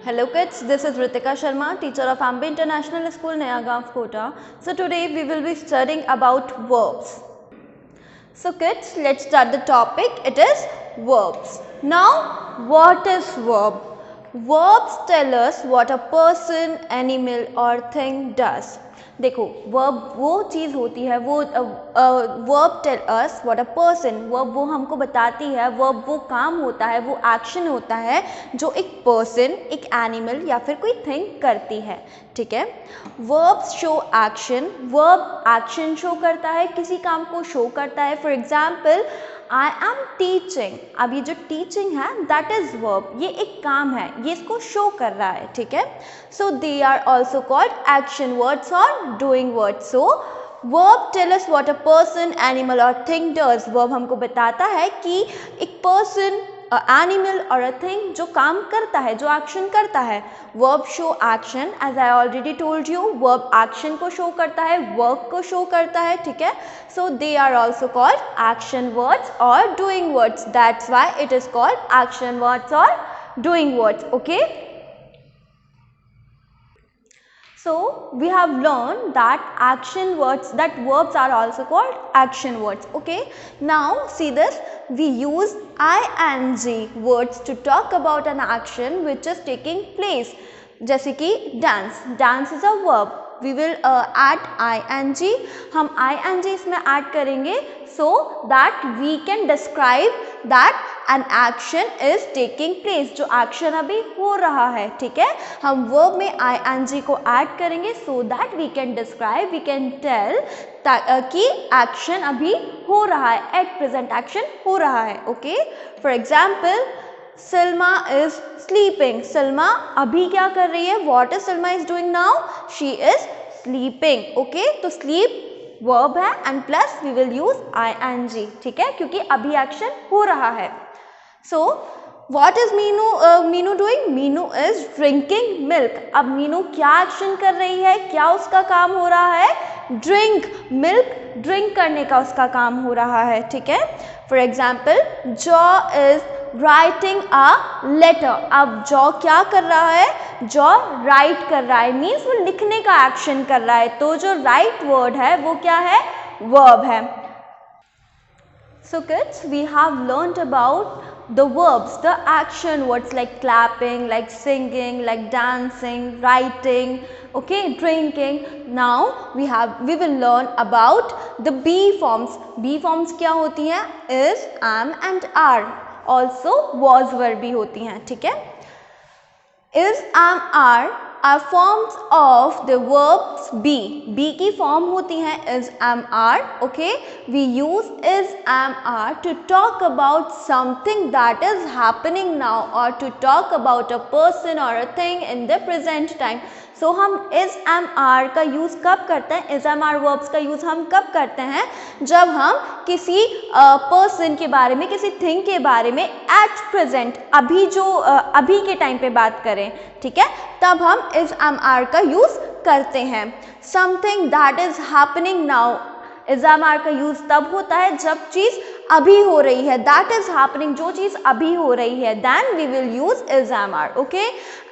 Hello kids, this is Ritika Sharma, teacher of Ambe International School, Nayagaon, Kota. So today we will be studying about verbs. So kids, let's start the topic. It is verbs. Now, what is verb? Verbs tell us what a person, animal or thing does. देखो verb वो चीज़ होती है, वो verb tell us what a person, verb वो हमको बताती है, वर्ब वो काम होता है, वो एक्शन होता है जो एक पर्सन, एक एनिमल या फिर कोई थिंग करती है. ठीक है. Verbs show action, verb action show करता है, किसी काम को शो करता है. For example I am teaching. अब ये जो टीचिंग है दैट इज वर्ब, ये एक काम है, ये इसको शो कर रहा है. ठीक है. So they are also called action words और doing words. So verb tell us what a person, animal और थिंग डज. वर्ब हमको बताता है कि एक पर्सन, एनिमल और अ थिंग जो काम करता है, जो एक्शन करता है. Verb show action, as I already told you, verb action को शो करता है, वर्क को शो करता है. ठीक है. So they are also called action words और doing words. That's why it is called action words और doing words. Okay. So we have learned that action words, that verbs are also called action words. Okay. Now see this, we use ing words to talk about an action which is taking place. जैसे कि dance, dance is a verb. We will add ing, हम ing इसमें add करेंगे so that we can describe that an action is taking place. जो action अभी हो रहा है. ठीक है. हम verb में ing को add करेंगे so that we can describe, we can tell कि action अभी हो रहा है, at present action हो रहा है. Okay. For example, Salma is sleeping. Salma अभी क्या कर रही है? What is Salma is doing now? She is sleeping. Okay. तो sleep verb है and plus we will use ing. ठीक है, क्योंकि अभी एक्शन हो रहा है. So what is Meenu doing? Meenu is drinking milk. अब मीनू क्या एक्शन कर रही है? क्या उसका काम हो रहा है? ड्रिंक मिल्क, ड्रिंक करने का उसका काम हो रहा है. ठीक है. For example, Joe is writing a letter. अब जॉ क्या कर रहा है? जॉ राइट कर रहा है, मीन्स वो लिखने का एक्शन कर रहा है. तो जो राइट वर्ड है वो क्या है? वर्ब है. So kids, we have learnt about the verbs, the action words like clapping, like singing, like dancing, writing, okay, drinking. Now we will learn about the be forms. Be forms क्या होती हैं? Is, am and are. Also was verb भी होती हैं. ठीक है. Is, am, are forms of the verbs be. Be की form होती है is, am, are. Okay. We use is, am, are to talk about something that is happening now or to talk about a person or a thing in the present time. So हम is, am, are का use कब करते हैं? is, am, are verbs का use हम कब करते हैं? जब हम किसी पर्सन के बारे में, किसी थिंग के बारे में at present, अभी जो अभी के टाइम पे बात करें. ठीक है. तब हम is, am, are का यूज़ करते हैं. something that is happening now, is, am, are का यूज़ तब होता है जब चीज़ अभी हो रही है. that is happening, जो चीज़ अभी हो रही है, then we will use is, am, are. Okay.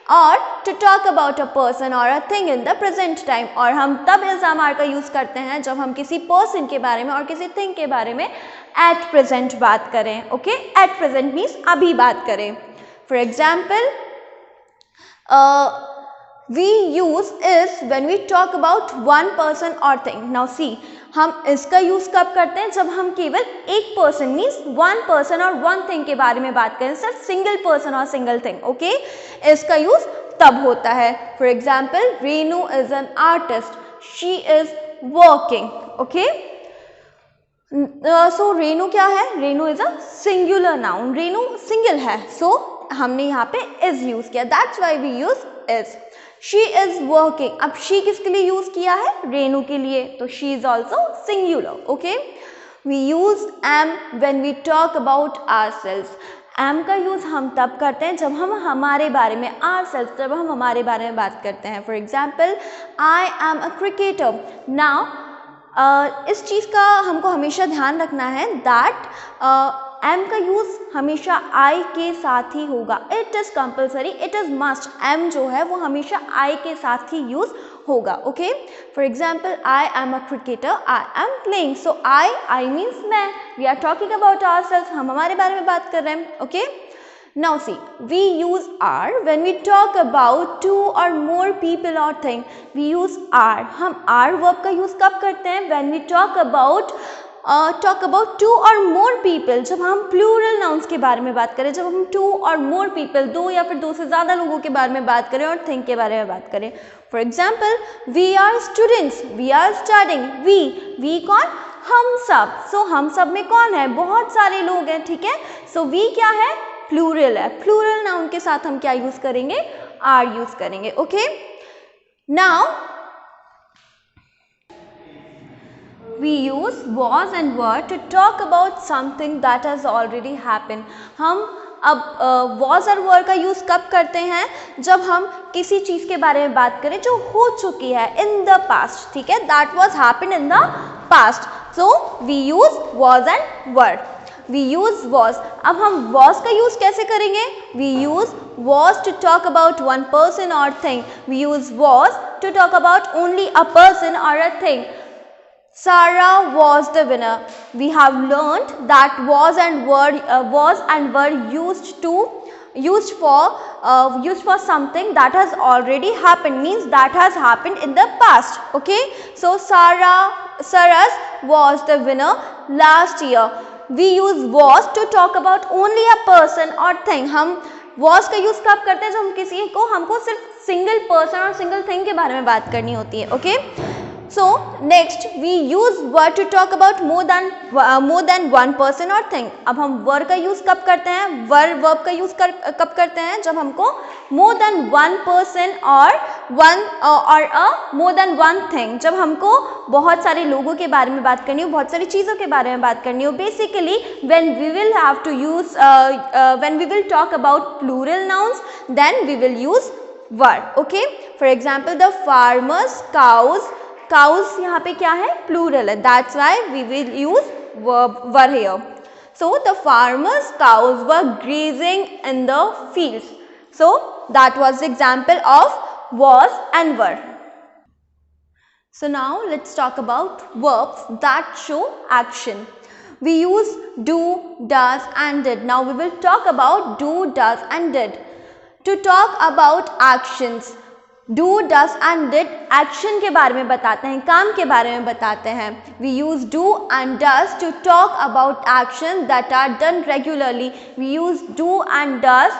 और to talk about a person or a thing in the present time. और हम तब is, am, are का यूज़ करते हैं जब हम किसी person के बारे में और किसी thing के बारे में at present बात करें. ओके. at present means अभी बात करें. For example, we use is when we talk about one person or thing. Now see, हम इसका यूज़ कब करते हैं? जब हम केवल एक पर्सन, मीन्स वन पर्सन और वन थिंग के बारे में बात करें, सिर्फ सिंगल पर्सन और सिंगल थिंग. ओके. इसका यूज़ तब होता है. For example, Renu is an artist, she is working. Okay. So Renu क्या है? Renu is a singular noun. Renu single है, सो हमने यहाँ पे इज यूज़ किया. That's why we use is. She is working. अब शी किसके लिए यूज किया है? रेनू के लिए. तो she is also singular. Okay. We use am when we talk about ourselves. Am का यूज हम तब करते हैं जब हम हमारे बारे में, आवरसेल्व्स, जब हम हमारे बारे में बात करते हैं. For example, I am a cricketer. Now इस चीज़ का हमको हमेशा ध्यान रखना है दैट एम का यूज हमेशा आई के साथ ही होगा, it is compulsory, it is must, am जो है वो हमेशा आई के साथ ही यूज होगा. Okay, for example I am a cricketer, I am playing. So I means मैं, we are talking about ourselves, हम हमारे बारे में बात कर रहे हैं. Okay, now see, we use are when we talk about two or more people or thing. We use are. हम are verb का use कब करते हैं? When we talk about two or more people, जब हम plural nouns के बारे में बात करें, जब हम two or more people, दो या फिर दो से ज़्यादा लोगों के बारे में बात करें और think के बारे में बात करें. For example, we are students, we are studying. We कौन? हम सब. So हम सब में कौन है? बहुत सारे लोग हैं, ठीक है. So we क्या है? प्लूरल है. प्लूरल नाउन के साथ हम क्या यूज करेंगे? आर यूज करेंगे. Okay, now we use was and were to talk about something that has already happened. हम अब was और were का यूज कब करते हैं? जब हम किसी चीज के बारे में बात करें जो हो चुकी है in the past, ठीक है, that was happened in the past. So we use was and were. We use was. अब हम was का यूज कैसे करेंगे? We use was to talk about one person or thing. We use was to talk about only a person or a thing. Sarah was the winner. We have learned that was and were used for something that has already happened, means that has happened in the past. Okay, so Sarah's was the winner last year. We use was to talk about only a person or thing. हम was का use कब करते हैं? जब हम किसी को, हमको सिर्फ सिंगल पर्सन और सिंगल थिंग के बारे में बात करनी होती है. Okay, so next we use were to talk about more than one person or thing. अब हम were का यूज कब करते हैं? were verb का यूज कब करते हैं? जब हमको more than one person or more than one thing, जब हमको बहुत सारे लोगों के बारे में बात करनी हो, बहुत सारी चीज़ों के बारे में बात करनी हो. Basically when we will have to use when we will talk about plural nouns, then we will use were. Okay, for example, the farmers cows यहाँ पे क्या है? प्लूरल है. That's why we will use were here. So the farmers cows were grazing in the fields. So that was the example of was and were. So now let's talk about verbs that show action. We use do, does and did. Now we will talk about do, does and did. To talk about actions, do, does and did action के बारे में बताते हैं, काम के बारे में बताते हैं. We use do and does to talk about actions that are done regularly. We use do and does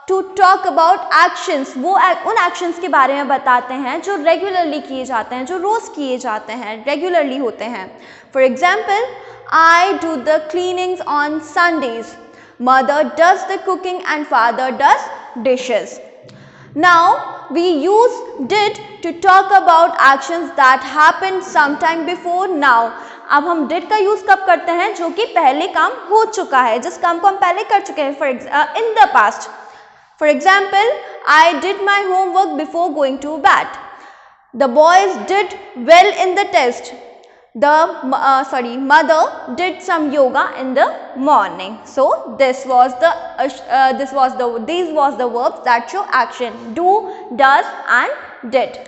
to talk about actions. वो उन actions के बारे में बताते हैं जो regularly किए जाते हैं, जो रोज़ किए जाते हैं, regularly होते हैं. For example, I do the cleanings on Sundays. Mother does the cooking and father does dishes. Now we use did to talk about actions that happened sometime before now. अब हम did का use कब करते हैं? जो कि पहले काम हो चुका है, जिस काम को हम पहले कर चुके हैं, in the past. For example, I did my homework before going to bed. The boys did well in the test. Mother did some yoga in the morning. So these was the verbs that show action: do, does and did.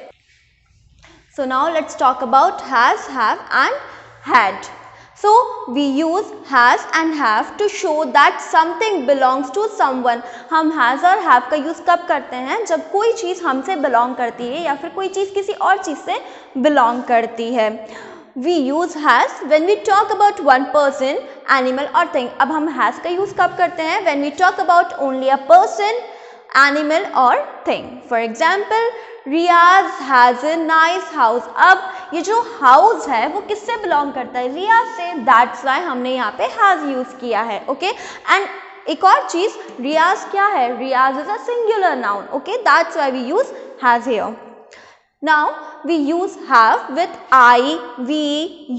So now let's talk about has, have and had. So we use has and have to show that something belongs to someone. हम has और have का use कब करते हैं? जब कोई चीज़ हमसे belong करती है या फिर कोई चीज़ किसी और चीज़ से belong करती है. We use has when we talk about one person, animal or thing. अब हम has का यूज कब करते हैं? When we talk about only a person, animal or thing. For example, Riyaz has a nice house. अब ये जो हाउस है वो किससे बिलोंग करता है? रियाज से. दैट्स वाई हमने यहाँ पे हैज़ यूज़ किया है. ओके, एंड एक और चीज़, रियाज क्या है? Riyaz is a singular noun. Okay, that's why we use has here. Now we use have with I, we,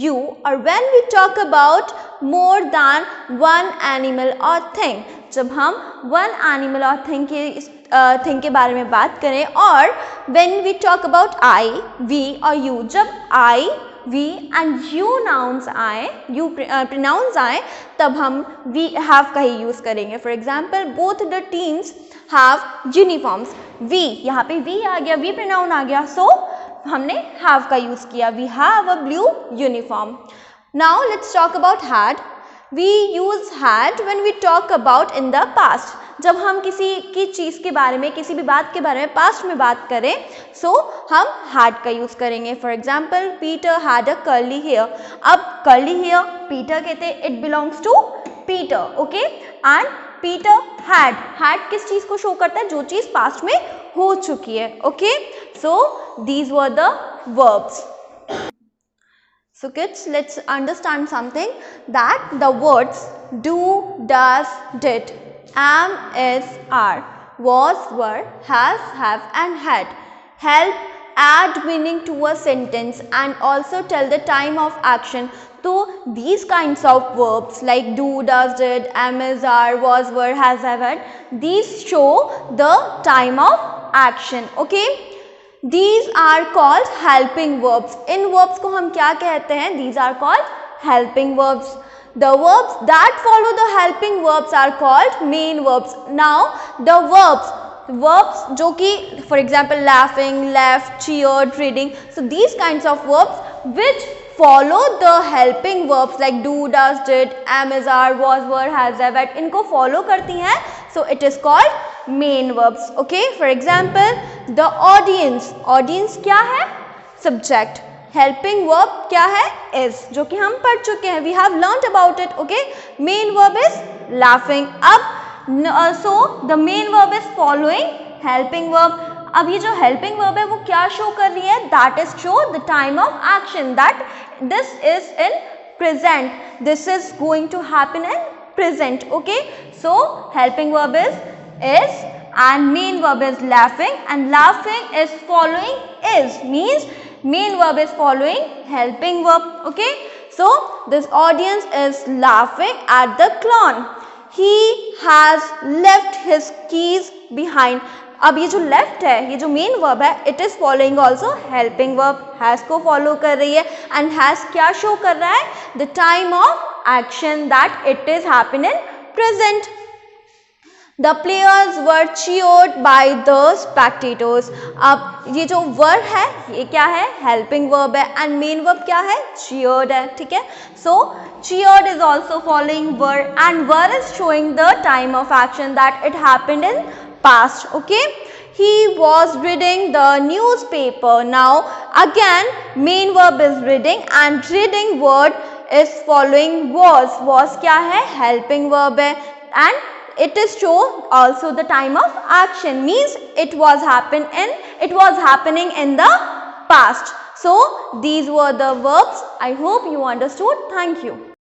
you, or when we talk about more than one animal or thing. जब हम one animal or thing के बारे में बात करें, और when we talk about I, we और you, जब I we and you nouns आए, you pronouns आए, तब हम we have का ही यूज़ करेंगे. For example, both the teams have uniforms. We, यहाँ पे we आ गया, we pronoun आ गया, so हमने have का यूज़ किया. We have a blue uniform. Now let's talk about had. We use had when we talk about in the past. जब हम किसी की चीज़ के बारे में, किसी भी बात के बारे में पास्ट में बात करें, सो हम had का यूज़ करेंगे. For example, Peter had a curly hair. अब कर्ली हेयर पीटर कहते हैं, it belongs to Peter. Okay, and Peter had किस चीज़ को शो करता है? जो चीज़ पास्ट में हो चुकी है. Okay, so these were the verbs. So kids, let's understand something, that the words do, does, did, am, is, are, was, were, has, have and had help add meaning to a sentence and also tell the time of action. So these kinds of verbs like do, does, did, am, is, are, was, were, has, have, had, these show the time of action. Okay, these are called helping verbs. In verbs को हम क्या कहते हैं? These are called helping verbs. The verbs that follow the helping verbs are called main verbs. Now the verbs जो कि for example laughing, left, cheered, reading. So these kinds of verbs which follow the helping verbs like do, does, did, am, is, are, was, were, has, have, had, इनको follow करती हैं. So it is called main verbs. Okay, for example, the audience क्या है? Subject. Helping verb क्या है? Is, जो कि हम पढ़ चुके हैं. We have learnt about it. Okay, main verb is laughing. अब so the main verb is following helping verb. अब ये जो helping verb है वो क्या show कर रही है? That is show the time of action, that this is in present. This is going to happen in present. Okay, so helping verb is and main verb is laughing, and laughing is following is, means main verb is following helping verb. Okay, so this audience is laughing at the clown. He has left his keys behind. अब ये जो left है, ये जो main verb है, it is following also helping verb. has को follow कर रही है, and has क्या show कर रहा है? The time of action, that it is happening in present. The players were cheered by the spectators. अब ये जो verb है ये क्या है? helping verb है, and main verb क्या है? cheered है. ठीक है, so cheered is also following verb, and verb is showing the time of action, that it happened in past. Okay, he was reading the newspaper. Now again main verb is reading, and reading word is following was क्या है? helping verb है, and it is show also the time of action, means it was happening in the past. So these were the verbs. I hope you understood. Thank you.